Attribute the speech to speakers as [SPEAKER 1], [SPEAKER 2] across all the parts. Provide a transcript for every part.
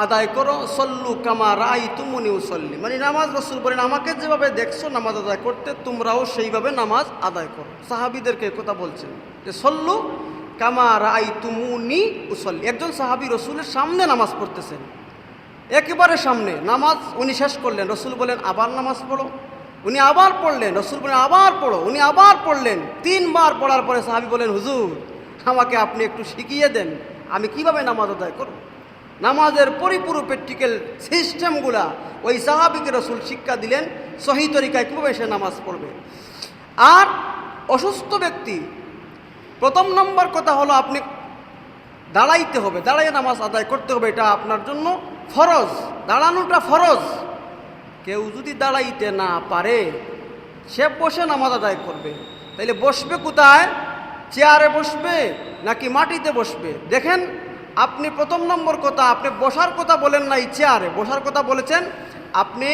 [SPEAKER 1] আদায় করো, সল্লু কামা রাআইতুমুনি উসাল্লি, মানে নামাজ রাসূল বলেন আমাকে যেভাবে দেখছো নামাজ আদায় করতে তোমরাও সেইভাবে নামাজ আদায় করো। সাহাবীদেরকে কথা বলছেন যে সল্লু কামা রাআইতুমুনি উসাল্লি। একজন সাহাবী রসুলের সামনে নামাজ পড়তেছেন, একেবারে সামনে নামাজ উনি শেষ করলেন, রসুল বলেন আবার নামাজ পড়ো। উনি আবার পড়লেন, রসুল বলেন আবার পড়ো। উনি আবার পড়লেন, 3 বার পড়ার পরে সাহাবী বলেন হুজুর আমাকে আপনি একটু শিখিয়ে দেন আমি কিভাবে নামাজ আদায় করব। নামাজের পরিপূর্ণ প্র্যাকটিক্যাল সিস্টেমগুলা ওই সাহাবীকে রসুল শিক্ষা দিলেন, সহি তরিকায় কীভাবে সে নামাজ পড়বে। আর অসুস্থ ব্যক্তি, প্রথম নম্বর কথা হলো আপনি দাঁড়াইতে হবে, দাঁড়াইয়ে নামাজ আদায় করতে হবে, এটা আপনার জন্য ফরজ, দাঁড়ানোটা ফরজ। কেউ যদি দাঁড়াইতে না পারে সে বসে নামাজ আদায় করবে। তাইলে বসবে কোথায়? চেয়ারে বসবে নাকি মাটিতে বসবে? দেখেন আপনি প্রথম নম্বর কথা, আপনি বসার কথা বলেন নাই, চেয়ারে বসার কথা বলেছেন। আপনি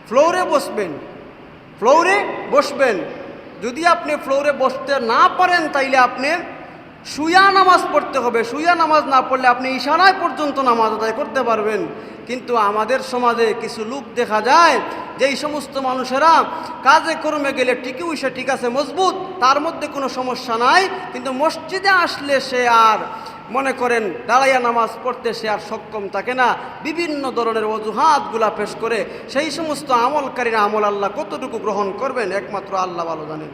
[SPEAKER 1] ফ্লোরে বসবেন, ফ্লোরে বসবেন। যদি আপনি ফ্লোরে বসতে না পারেন তাইলে আপনি শুয়া নামাজ পড়তে হবে। শুয়া নামাজ না পড়লে আপনি ইশারায় পর্যন্ত নামাজ আদায় করতে পারবেন। কিন্তু আমাদের সমাজে কিছু লোক দেখা যায় যেই সমস্ত মানুষেরা কাজে কর্মে গেলে টিকেও সে ঠিক আছে মজবুত, তার মধ্যে কোনো সমস্যা নাই, কিন্তু মসজিদে আসলে সে আর মনে করেন দাঁড়াইয়া নামাজ পড়তে সে আর সক্ষম থাকে না। বিভিন্ন ধরনের অজুহাতগুলা পেশ করে সেই সমস্ত আমলকারীরা আমল আল্লাহ কতটুকু গ্রহণ করবেন একমাত্র আল্লাহ ভালো জানেন।